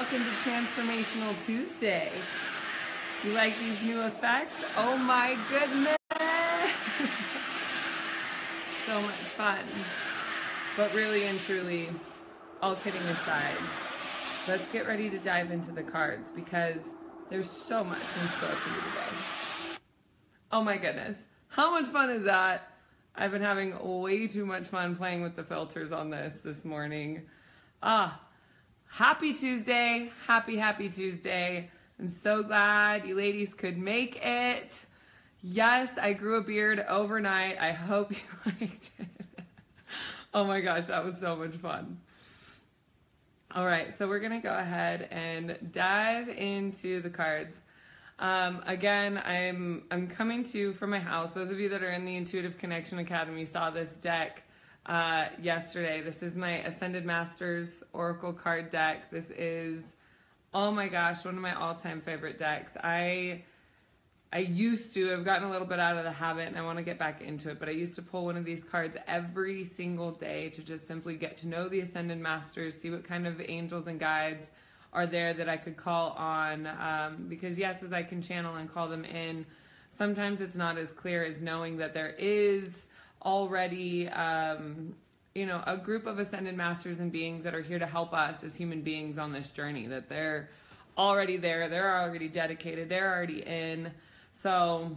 welcome to Transformational Tuesday. You like these new effects? Oh my goodness! So much fun. But really and truly, all kidding aside, let's get ready to dive into the cards because there's so much in store for you today. Oh my goodness. How much fun is that? I've been having way too much fun playing with the filters on this morning. Happy Tuesday. Happy Tuesday. I'm so glad you ladies could make it. Yes, I grew a beard overnight. I hope you liked it. Oh my gosh, that was so much fun. All right, so we're gonna go ahead and dive into the cards. Again, I'm coming to you from my house. Those of you that are in the Intuitive Connection Academy saw this deck yesterday. This is my Ascended Masters Oracle card deck. This is, oh my gosh, one of my all-time favorite decks. I used to, I've gotten a little bit out of the habit and I want to get back into it, but I used to pull one of these cards every single day to just simply get to know the Ascended Masters, see what kind of angels and guides are there that I could call on, because yes, as I can channel and call them in, sometimes it's not as clear as knowing that there is already, a group of Ascended Masters and beings that are here to help us as human beings on this journey, that they're already there, they're already dedicated, they're already in. So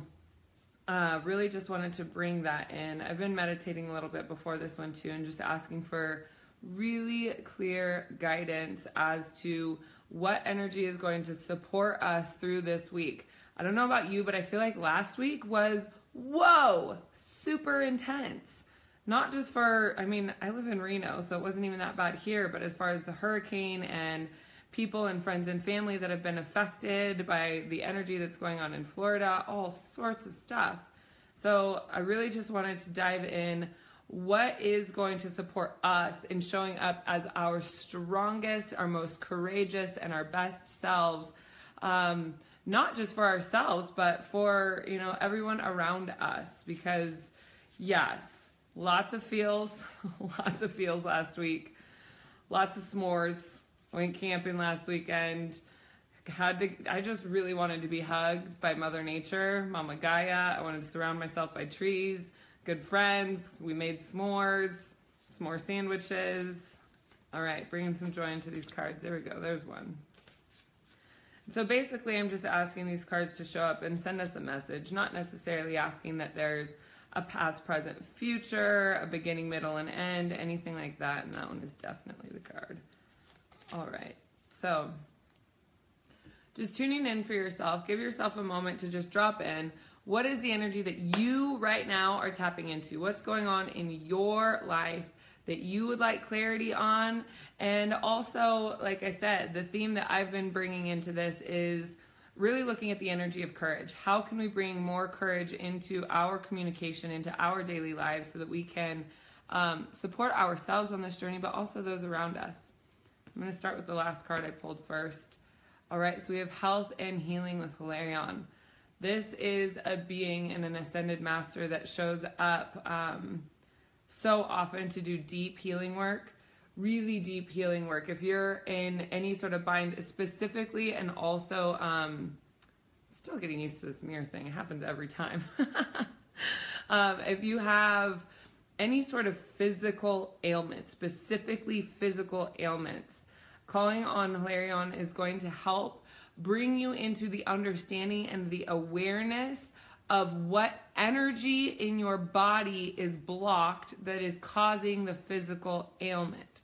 really just wanted to bring that in. I've been meditating a little bit before this one too, and just asking for really clear guidance as to what energy is going to support us through this week. I don't know about you, but I feel like last week was, whoa, super intense. Not just for, I live in Reno, so it wasn't even that bad here, but as far as the hurricane and people and friends and family that have been affected by the energy that's going on in Florida, all sorts of stuff. So I really just wanted to dive in. What is going to support us in showing up as our strongest, our most courageous, and our best selves, not just for ourselves, but for, everyone around us, because yes, lots of feels last week, lots of s'mores. Went camping last weekend. I just really wanted to be hugged by Mother Nature, Mama Gaia. I wanted to surround myself by trees, good friends. We made s'more sandwiches. All right, bringing some joy into these cards. There we go. There's one. So basically, I'm just asking these cards to show up and send us a message, not necessarily asking that there's a past, present, future, a beginning, middle, and end, anything like that. And that one is definitely the card. All right, so just tuning in for yourself. Give yourself a moment to just drop in. What is the energy that you right now are tapping into? What's going on in your life that you would like clarity on? And also, like I said, the theme that I've been bringing into this is really looking at the energy of courage. How can we bring more courage into our communication, into our daily lives, so that we can support ourselves on this journey, but also those around us? I'm going to start with the last card I pulled first. All right, so we have Health and Healing with Hilarion. This is a being and an Ascended Master that shows up so often to do deep healing work, really deep healing work. If you're in any sort of bind specifically, and also, still getting used to this mirror thing. It happens every time. If you have any sort of physical ailment, specifically physical ailments, calling on Hilarion is going to help bring you into the understanding and the awareness of what energy in your body is blocked that is causing the physical ailment.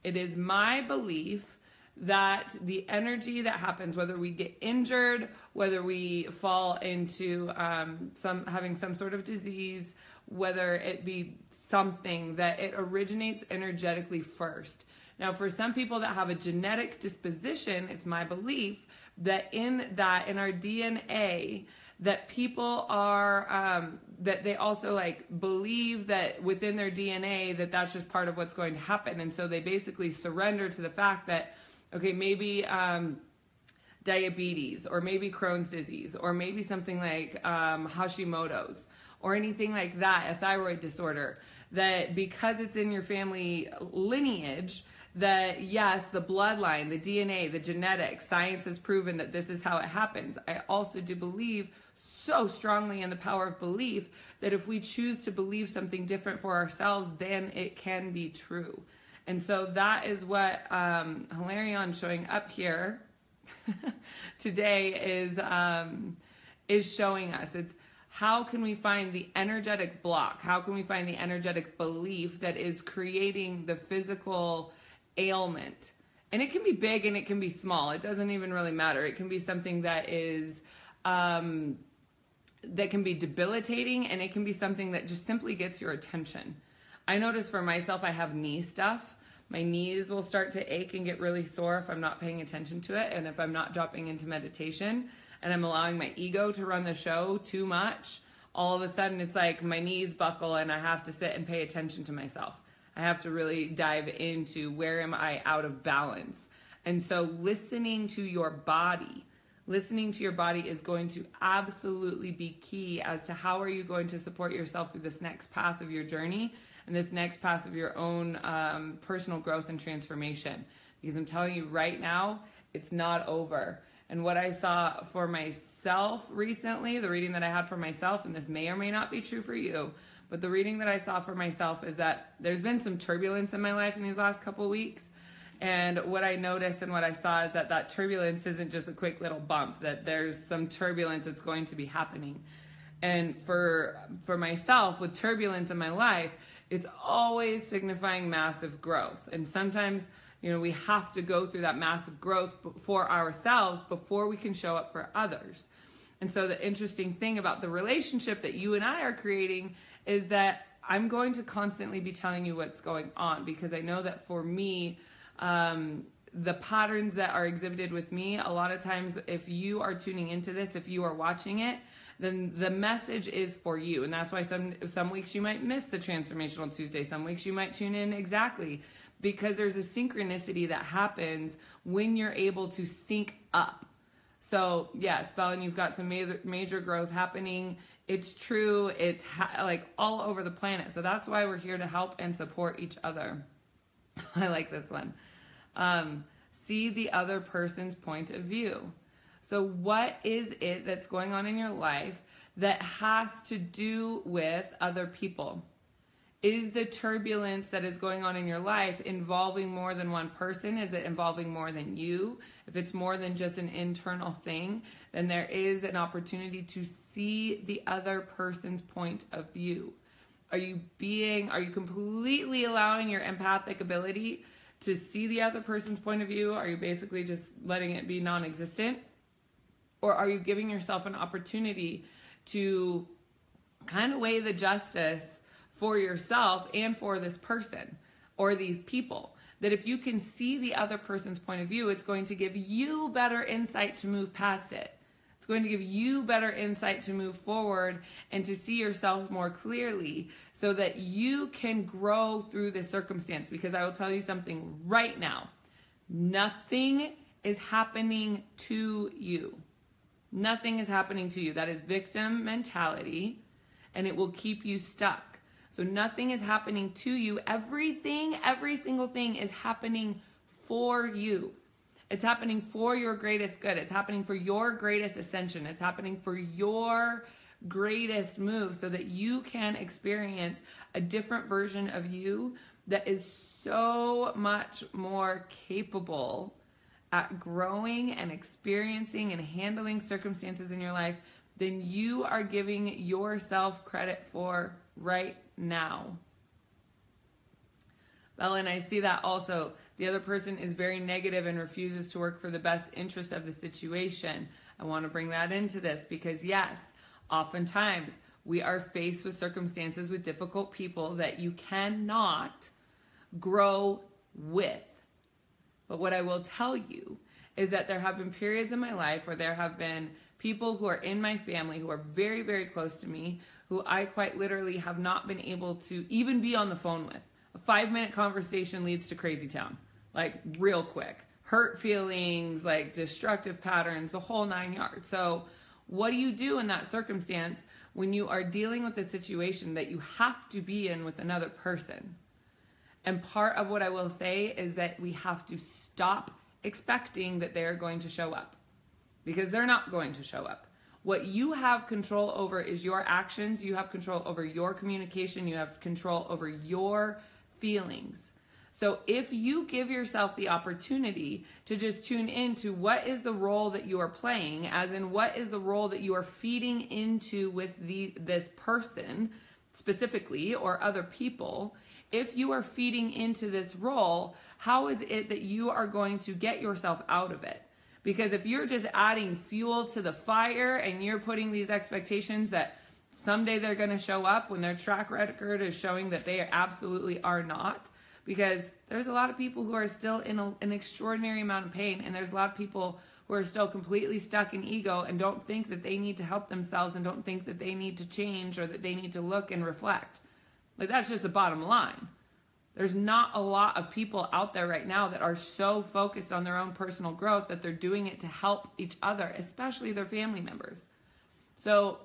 It is my belief that the energy that happens, whether we get injured, whether we fall into having some sort of disease, whether it be something, that it originates energetically first. Now, for some people that have a genetic disposition, it's my belief that in our DNA, that people are, that they also believe that within their DNA that that's just part of what's going to happen. And so they basically surrender to the fact that, okay, maybe diabetes, or maybe Crohn's disease, or maybe something like Hashimoto's, or anything like that, a thyroid disorder, that because it's in your family lineage, that yes, the bloodline, the DNA, the genetics, science has proven that this is how it happens. I also do believe so strongly in the power of belief that if we choose to believe something different for ourselves, then it can be true. And so that is what Hilarion showing up here today is showing us. It's how can we find the energetic block? How can we find the energetic belief that is creating the physical ailment? And it can be big and it can be small. It doesn't even really matter. It can be something that is that can be debilitating, and it can be something that just simply gets your attention. I notice for myself, I have knee stuff. My knees will start to ache and get really sore if I'm not paying attention to it, and if I'm not dropping into meditation and I'm allowing my ego to run the show too much, all of a sudden it's like my knees buckle and I have to sit and pay attention to myself. I have to really dive into where am I out of balance. And so listening to your body is going to absolutely be key as to how are you going to support yourself through this next path of your journey and this next path of your own personal growth and transformation. Because I'm telling you right now, it's not over. And what I saw for myself recently, the reading that I had for myself, and this may or may not be true for you, but the reading that I saw for myself is that there's been some turbulence in my life in these last couple of weeks. And what I noticed and what I saw is that that turbulence isn't just a quick little bump, that there's some turbulence that's going to be happening. And for myself, with turbulence in my life, it's always signifying massive growth. And sometimes, you know, we have to go through that massive growth for ourselves before we can show up for others. And so the interesting thing about the relationship that you and I are creating is that I'm going to constantly be telling you what's going on, because I know that for me, the patterns that are exhibited with me, a lot of times if you are tuning into this, if you are watching it, then the message is for you. And that's why some weeks you might miss the Transformational Tuesday. Some weeks you might tune in exactly, because there's a synchronicity that happens when you're able to sync up. So yes, Bellin, you've got some major growth happening. It's true. It's like all over the planet. So that's why we're here to help and support each other. I like this one. See the other person's point of view. So what is it that's going on in your life that has to do with other people? Is the turbulence that is going on in your life involving more than one person? Is it involving more than you? If it's more than just an internal thing, then there is an opportunity to see the other person's point of view. Are you completely allowing your empathic ability to see the other person's point of view? Are you basically just letting it be non-existent? Or are you giving yourself an opportunity to kind of weigh the justice for yourself and for this person or these people? That if you can see the other person's point of view, it's going to give you better insight to move past it. It's going to give you better insight to move forward and to see yourself more clearly so that you can grow through this circumstance. Because I will tell you something right now. Nothing is happening to you. Nothing is happening to you. That is victim mentality, and it will keep you stuck. So nothing is happening to you. Everything, every single thing is happening for you. It's happening for your greatest good. It's happening for your greatest ascension. It's happening for your greatest move so that you can experience a different version of you that is so much more capable at growing and experiencing and handling circumstances in your life than you are giving yourself credit for right now. Bellin, I see that also. The other person is very negative and refuses to work for the best interest of the situation. I want to bring that into this because yes, oftentimes we are faced with circumstances with difficult people that you cannot grow with. But what I will tell you is that there have been periods in my life where there have been people who are in my family who are very, very close to me, who I quite literally have not been able to even be on the phone with. A 5-minute conversation leads to crazy town, like real quick. Hurt feelings, like destructive patterns, the whole 9 yards. So what do you do in that circumstance when you are dealing with a situation that you have to be in with another person? And part of what I will say is that we have to stop expecting that they're going to show up, because they're not going to show up. What you have control over is your actions. You have control over your communication. You have control over your feelings. So if you give yourself the opportunity to just tune into what is the role that you are playing, as in what is the role that you are feeding into with this person specifically, or other people, if you are feeding into this role, how is it that you are going to get yourself out of it? Because if you're just adding fuel to the fire and you're putting these expectations that someday they're going to show up when their track record is showing that they absolutely are not, because there's a lot of people who are still in an extraordinary amount of pain, and there's a lot of people who are still completely stuck in ego and don't think that they need to help themselves and don't think that they need to change or that they need to look and reflect. Like, that's just the bottom line. There's not a lot of people out there right now that are so focused on their own personal growth that they're doing it to help each other, especially their family members. So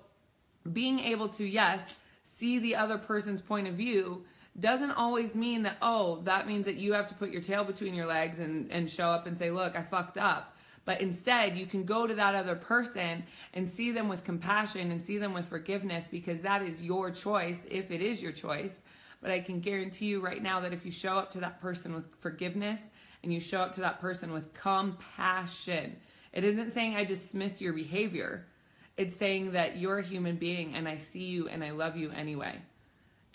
being able to, yes, see the other person's point of view doesn't always mean that, oh, that means that you have to put your tail between your legs and show up and say, look, I fucked up. But instead, you can go to that other person and see them with compassion and see them with forgiveness, because that is your choice, if it is your choice. But I can guarantee you right now that if you show up to that person with forgiveness and you show up to that person with compassion, it isn't saying I dismiss your behavior. It's saying that you're a human being and I see you and I love you anyway.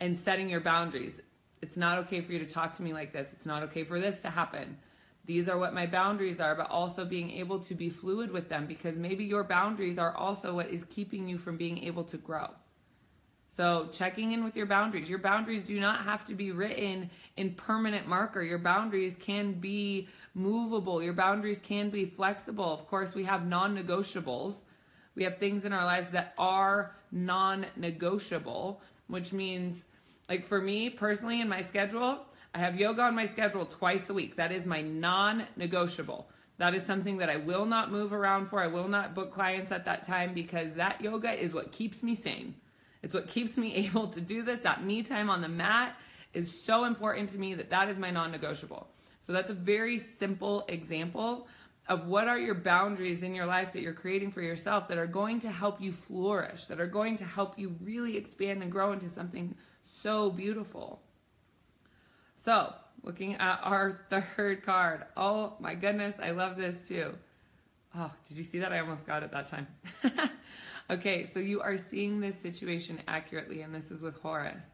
And setting your boundaries. It's not okay for you to talk to me like this. It's not okay for this to happen. These are what my boundaries are, but also being able to be fluid with them, because maybe your boundaries are also what is keeping you from being able to grow. So checking in with your boundaries. Your boundaries do not have to be written in permanent marker. Your boundaries can be movable. Your boundaries can be flexible. Of course, we have non-negotiables. We have things in our lives that are non-negotiable, which means, like for me personally in my schedule, I have yoga on my schedule twice a week. That is my non-negotiable. That is something that I will not move around for. I will not book clients at that time, because that yoga is what keeps me sane. It's what keeps me able to do this. That me time on the mat is so important to me that is my non-negotiable. So that's a very simple example of what are your boundaries in your life that you're creating for yourself that are going to help you flourish, that are going to help you really expand and grow into something so beautiful. So looking at our third card. Oh my goodness, I love this too. Oh, did you see that? I almost got it that time. Okay, so you are seeing this situation accurately, and this is with Horus.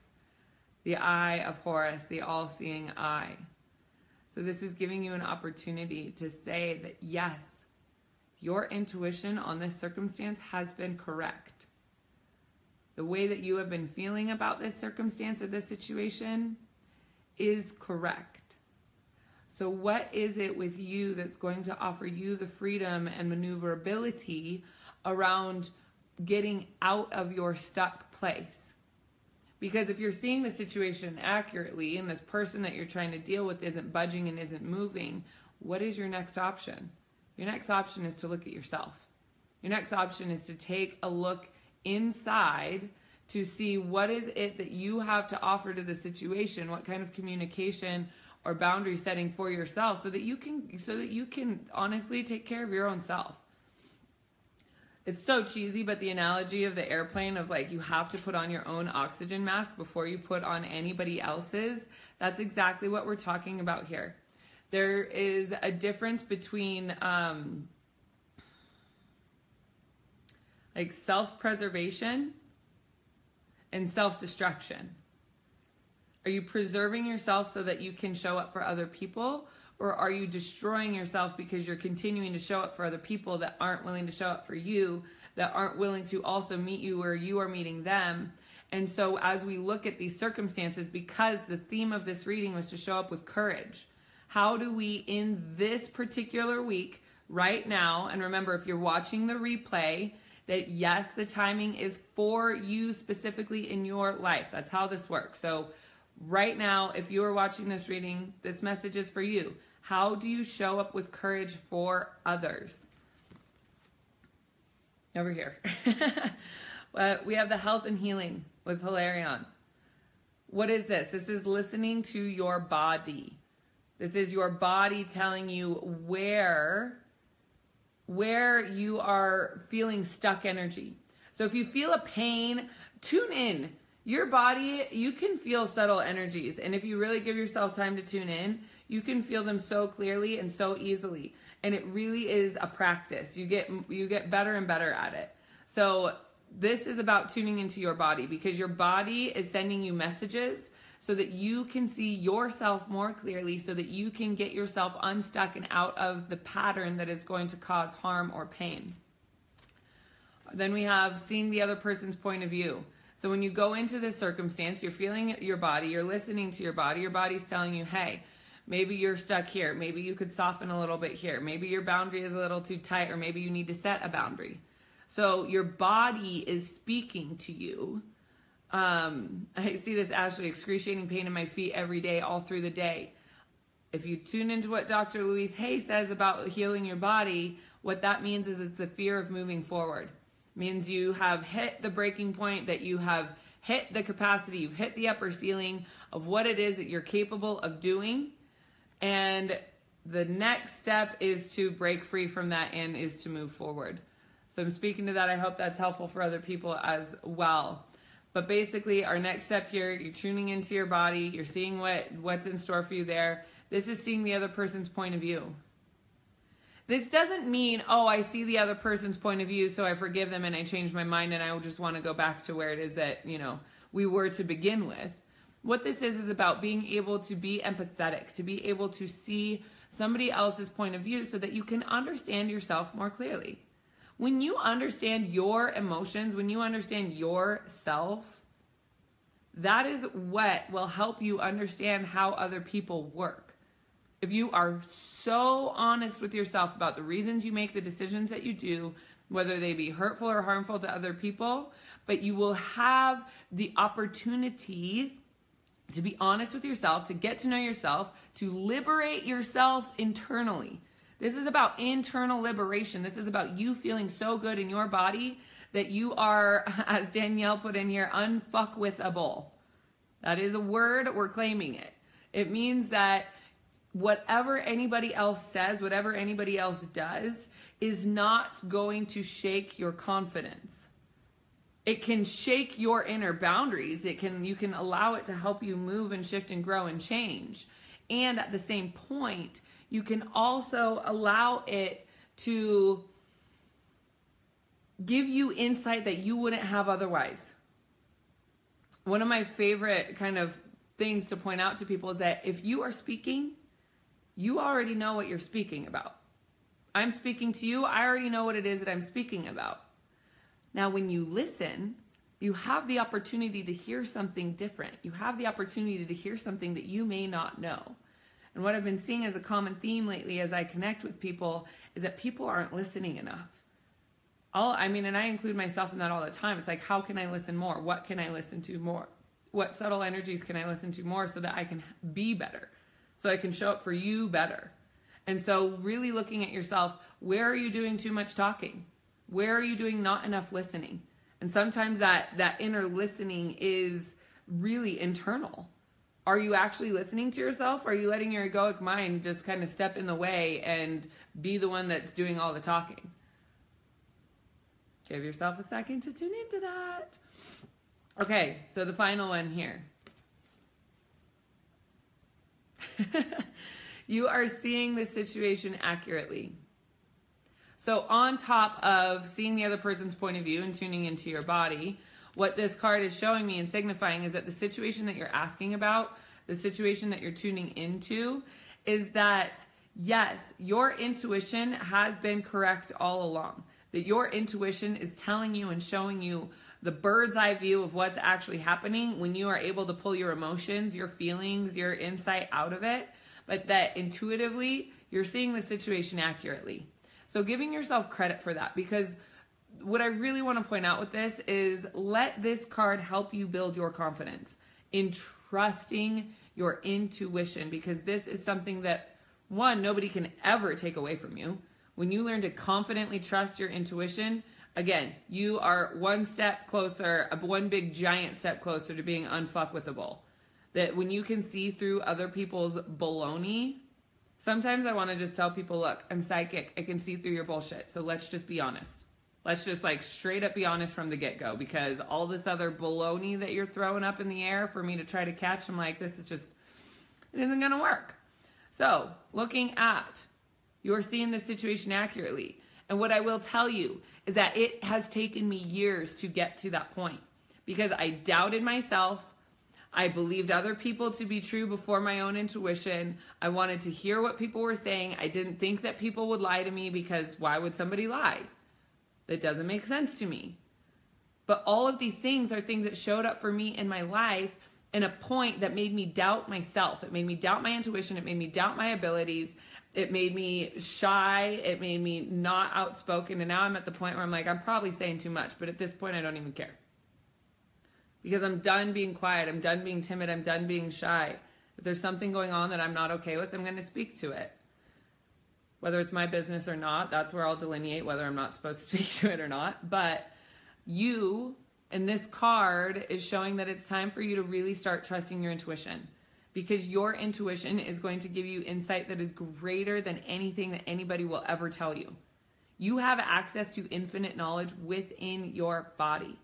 The eye of Horus, the all-seeing eye. So this is giving you an opportunity to say that, yes, your intuition on this circumstance has been correct. The way that you have been feeling about this circumstance or this situation is correct. So what is it with you that's going to offer you the freedom and maneuverability around getting out of your stuck place? Because if you're seeing the situation accurately and this person that you're trying to deal with isn't budging and isn't moving, what is your next option? Your next option is to look at yourself. Your next option is to take a look inside to see what is it that you have to offer to the situation, what kind of communication or boundary setting for yourself, so that you can honestly take care of your own self. It's so cheesy, but the analogy of the airplane of like you have to put on your own oxygen mask before you put on anybody else's, that's exactly what we're talking about here. There is a difference between like self-preservation and self-destruction. Are you preserving yourself so that you can show up for other people? Or are you destroying yourself because you're continuing to show up for other people that aren't willing to show up for you, that aren't willing to also meet you where you are meeting them? And so as we look at these circumstances, because the theme of this reading was to show up with courage, how do we in this particular week, right now, and remember if you're watching the replay, that yes, the timing is for you specifically in your life. That's how this works. So right now, if you are watching this reading, this message is for you. How do you show up with courage for others? Over here. We have the health and healing with Hilarion. What is this? This is listening to your body. This is your body telling you where you are feeling stuck energy. So if you feel a pain, tune in. Your body, you can feel subtle energies. And if you really give yourself time to tune in, you can feel them so clearly and so easily. And it really is a practice. You get better and better at it. So this is about tuning into your body, because your body is sending you messages so that you can see yourself more clearly, so that you can get yourself unstuck and out of the pattern that is going to cause harm or pain. Then we have seeing the other person's point of view. So when you go into this circumstance, you're feeling your body, you're listening to your body's telling you, hey, maybe you're stuck here. Maybe you could soften a little bit here. Maybe your boundary is a little too tight, or maybe you need to set a boundary. So your body is speaking to you. I see this, Ashley, excruciating pain in my feet every day, all through the day. If you tune into what Dr. Louise Hay says about healing your body, what that means is it's a fear of moving forward. It means you have hit the breaking point, that you have hit the capacity, you've hit the upper ceiling of what it is that you're capable of doing. And the next step is to break free from that and is to move forward. So I'm speaking to that. I hope that's helpful for other people as well. But basically, our next step here, you're tuning into your body. You're seeing what's in store for you there. This is seeing the other person's point of view. This doesn't mean, oh, I see the other person's point of view, so I forgive them and I change my mind and I will just want to go back to where it is that, we were to begin with. What this is about being able to be empathetic, to be able to see somebody else's point of view so that you can understand yourself more clearly. When you understand your emotions, when you understand yourself, that is what will help you understand how other people work. If you are so honest with yourself about the reasons you make the decisions that you do, whether they be hurtful or harmful to other people, but you will have the opportunity to be honest with yourself, to get to know yourself, to liberate yourself internally. This is about internal liberation. This is about you feeling so good in your body that you are, as Danielle put in here, unfuckwithable. That is a word, we're claiming it. It means that whatever anybody else says, whatever anybody else does, is not going to shake your confidence. It can shake your inner boundaries. You can allow it to help you move and shift and grow and change. And at the same point, you can also allow it to give you insight that you wouldn't have otherwise. One of my favorite kind of things to point out to people is that if you are speaking, you already know what you're speaking about. I'm speaking to you. I already know what it is that I'm speaking about. Now, when you listen, you have the opportunity to hear something different. You have the opportunity to hear something that you may not know. And what I've been seeing as a common theme lately as I connect with people is that people aren't listening enough. And I include myself in that all the time. It's like, how can I listen more? What can I listen to more? What subtle energies can I listen to more so that I can be better? So I can show up for you better. And so really looking at yourself, where are you doing too much talking? Where are you doing not enough listening? And sometimes that inner listening is really internal. Are you actually listening to yourself? Or are you letting your egoic mind just kind of step in the way and be the one that's doing all the talking? Give yourself a second to tune into that. Okay, so the final one here. You are seeing the situation accurately. So on top of seeing the other person's point of view and tuning into your body, what this card is showing me and signifying is that the situation that you're asking about, the situation that you're tuning into, is that, yes, your intuition has been correct all along. That your intuition is telling you and showing you the bird's eye view of what's actually happening when you are able to pull your emotions, your feelings, your insight out of it, but that intuitively you're seeing the situation accurately. So giving yourself credit for that, because what I really want to point out with this is let this card help you build your confidence in trusting your intuition, because this is something that, one, nobody can ever take away from you. When you learn to confidently trust your intuition, again, you are one step closer, one big giant step closer to being unfuckwithable. That when you can see through other people's baloney, sometimes I want to just tell people, look, I'm psychic. I can see through your bullshit. So let's just be honest. Let's just like straight up be honest from the get-go, because all this other baloney that you're throwing up in the air for me to try to catch, I'm like, this is just, it isn't going to work. So looking at, you're seeing the situation accurately. And what I will tell you is that it has taken me years to get to that point, because I doubted myself. I believed other people to be true before my own intuition. I wanted to hear what people were saying. I didn't think that people would lie to me, because why would somebody lie? That doesn't make sense to me. But all of these things are things that showed up for me in my life in a point that made me doubt myself. It made me doubt my intuition. It made me doubt my abilities. It made me shy. It made me not outspoken. And now I'm at the point where I'm like, I'm probably saying too much, but at this point I don't even care. Because I'm done being quiet. I'm done being timid. I'm done being shy. If there's something going on that I'm not okay with, I'm going to speak to it. Whether it's my business or not, that's where I'll delineate whether I'm not supposed to speak to it or not. But you, and this card is showing that it's time for you to really start trusting your intuition, because your intuition is going to give you insight that is greater than anything that anybody will ever tell you. You have access to infinite knowledge within your body.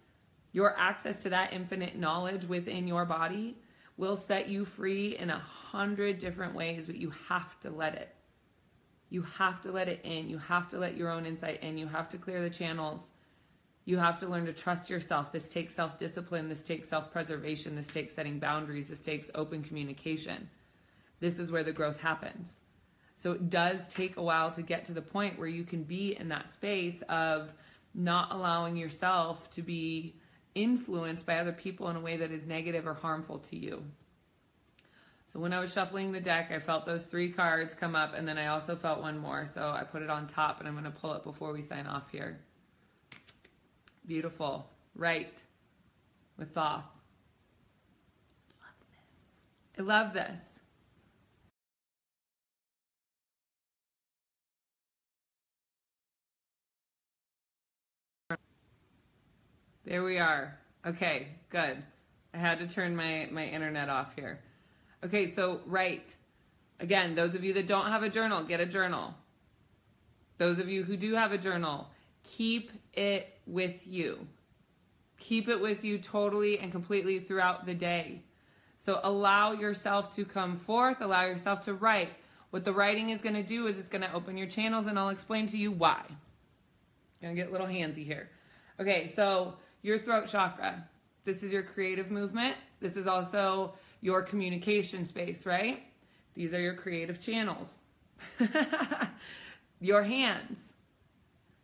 Your access to that infinite knowledge within your body will set you free in 100 different ways, but you have to let it. You have to let it in. You have to let your own insight in. You have to clear the channels. You have to learn to trust yourself. This takes self-discipline. This takes self-preservation. This takes setting boundaries. This takes open communication. This is where the growth happens. So it does take a while to get to the point where you can be in that space of not allowing yourself to be influenced by other people in a way that is negative or harmful to you. So when I was shuffling the deck, I felt those 3 cards come up, and then I also felt one more. So I put it on top, and I'm going to pull it before we sign off here. Beautiful. Right. With Thoth. I love this. There we are. Okay, good. I had to turn my internet off here. Okay, so right. Again, those of you that don't have a journal, get a journal. Those of you who do have a journal, keep it with you. Keep it with you totally and completely throughout the day. So allow yourself to come forth, allow yourself to write. What the writing is going to do is it's going to open your channels, and I'll explain to you why. Gonna get a little handsy here. Okay, so your throat chakra. This is your creative movement. This is also your communication space, right? These are your creative channels. Your hands.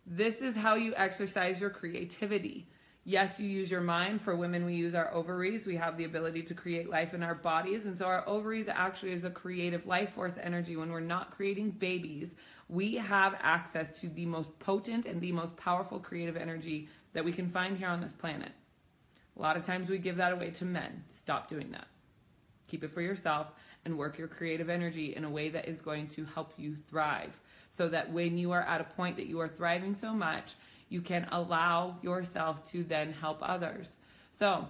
This is how you exercise your creativity. Yes, you use your mind. For women, we use our ovaries. We have the ability to create life in our bodies. And so our ovaries actually is a creative life force energy. When we're not creating babies, we have access to the most potent and the most powerful creative energy that we can find here on this planet. A lot of times we give that away to men. Stop doing that. Keep it for yourself and work your creative energy in a way that is going to help you thrive, so that when you are at a point that you are thriving so much, you can allow yourself to then help others. So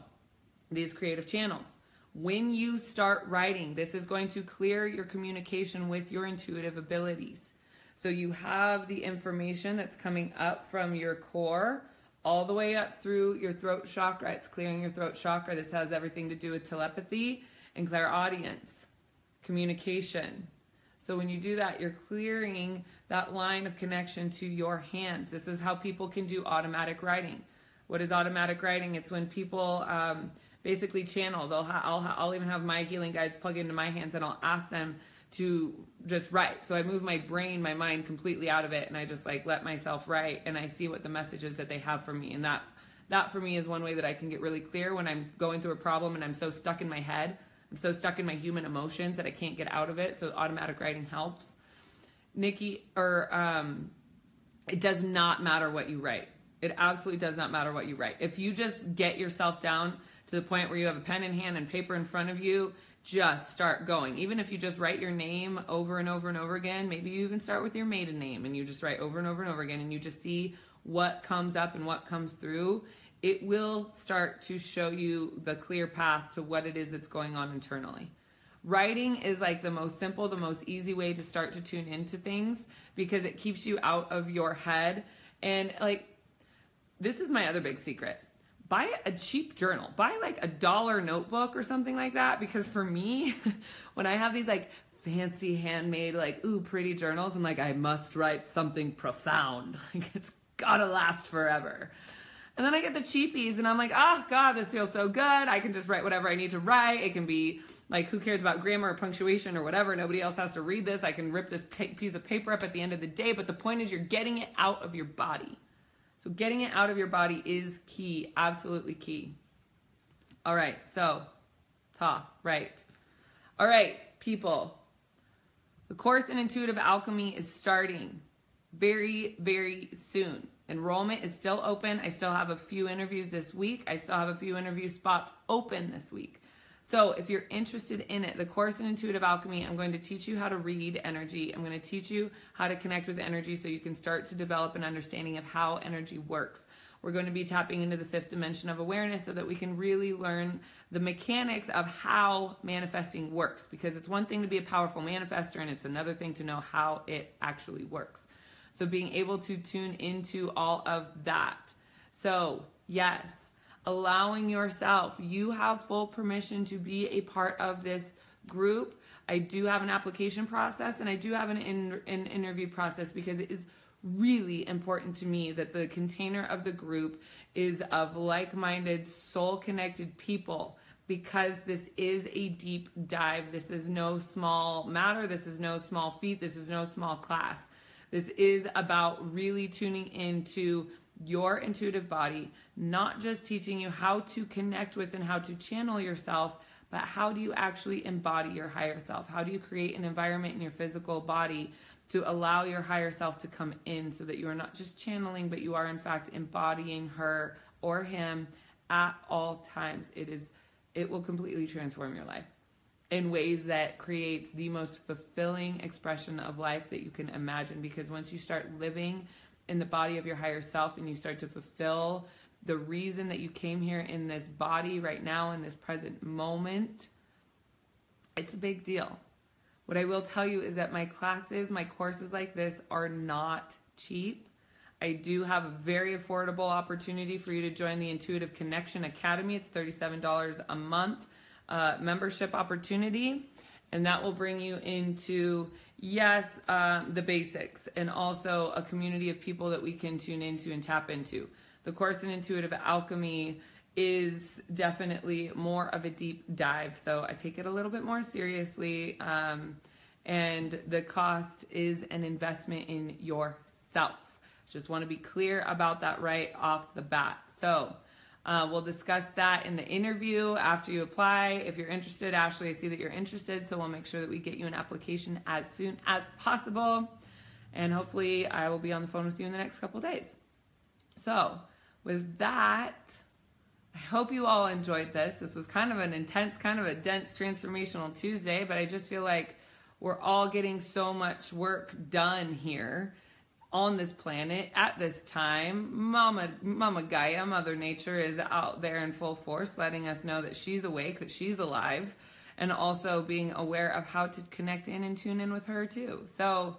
these creative channels, when you start writing, this is going to clear your communication with your intuitive abilities. So you have the information that's coming up from your core all the way up through your throat chakra. It's clearing your throat chakra. This has everything to do with telepathy and clairaudience, communication. So when you do that, you're clearing that line of connection to your hands. This is how people can do automatic writing. What is automatic writing? It's when people basically channel. I'll even have my healing guides plug into my hands, and I'll ask them to just write. So I move my brain, my mind completely out of it, and I just like let myself write, and I see what the message is that they have for me. And that for me is one way that I can get really clear when I'm going through a problem and I'm so stuck in my head. I'm so stuck in my human emotions that I can't get out of it. So automatic writing helps. Nikki, it does not matter what you write. It absolutely does not matter what you write. If you just get yourself down to the point where you have a pen in hand and paper in front of you, just start going. Even if you just write your name over and over and over again, maybe you even start with your maiden name and you just write over and over and over again, and you just see what comes up and what comes through. it will start to show you the clear path to what it is that's going on internally. Writing is like the most simple, the most easy way to start to tune into things because it keeps you out of your head. And like, this is my other big secret. Buy a cheap journal. Buy like $1 notebook or something like that. Because for me, when I have these like fancy handmade, like, ooh, pretty journals, I'm like, I must write something profound. Like, it's gotta last forever. And then I get the cheapies and I'm like, oh God, this feels so good. I can just write whatever I need to write. It can be like, who cares about grammar or punctuation or whatever? Nobody else has to read this. I can rip this piece of paper up at the end of the day. But the point is you're getting it out of your body. So getting it out of your body is key, absolutely key. All right, so right. All right, people. The course in Intuitive Alchemy is starting very, very soon. Enrollment is still open. I still have a few interviews this week. I still have a few interview spots open this week. So if you're interested in it, the course in Intuitive Alchemy, I'm going to teach you how to read energy. I'm going to teach you how to connect with energy so you can start to develop an understanding of how energy works. We're going to be tapping into the 5th dimension of awareness so that we can really learn the mechanics of how manifesting works. Because it's one thing to be a powerful manifester and it's another thing to know how it actually works. So being able to tune into all of that. So yes, allowing yourself, you have full permission to be a part of this group. I do have an application process and I do have an interview process because it is really important to me that the container of the group is of like-minded, soul-connected people because this is a deep dive. This is no small matter. This is no small feat. This is no small class. This is about really tuning into your intuitive body, not just teaching you how to connect with and how to channel yourself, but how do you actually embody your higher self? How do you create an environment in your physical body to allow your higher self to come in so that you are not just channeling, but you are in fact embodying her or him at all times. It will completely transform your life in ways that creates the most fulfilling expression of life that you can imagine, because once you start living in the body of your higher self and you start to fulfill the reason that you came here in this body right now in this present moment, it's a big deal. What I will tell you is that my classes, my courses like this are not cheap. I do have a very affordable opportunity for you to join the Intuitive Connection Academy. It's $37 a month membership opportunity. And that will bring you into, yes, the basics and also a community of people that we can tune into and tap into. The course in Intuitive Alchemy is definitely more of a deep dive. So I take it a little bit more seriously. And the cost is an investment in yourself. Just want to be clear about that right off the bat. So we'll discuss that in the interview after you apply. If you're interested, Ashley, I see that you're interested, so we'll make sure that we get you an application as soon as possible. And hopefully I will be on the phone with you in the next couple of days. So with that, I hope you all enjoyed this. This was kind of an intense, kind of a dense transformational Tuesday, but I just feel like we're all getting so much work done here on this planet at this time. Mama Gaia, Mother Nature, is out there in full force, letting us know that she's awake, that she's alive, and also being aware of how to connect in and tune in with her too. So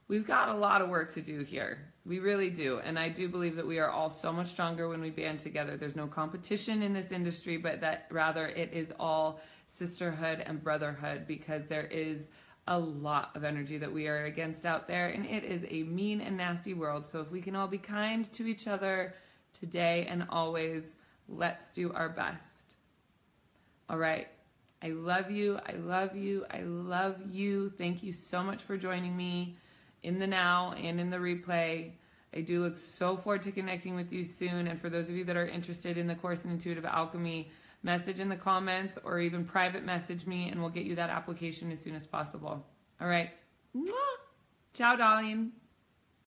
we've got a lot of work to do here. We really do. And I do believe that we are all so much stronger when we band together. There's no competition in this industry, but that rather it is all sisterhood and brotherhood, because there is a lot of energy that we are against out there, and it is a mean and nasty world. So if we can all be kind to each other today and always, let's do our best. All right. I love you. I love you. I love you. Thank you so much for joining me in the now and in the replay. I do look so forward to connecting with you soon. And for those of you that are interested in the course in Intuitive Alchemy, message in the comments or even private message me and we'll get you that application as soon as possible. All right. Mwah! Ciao, darling.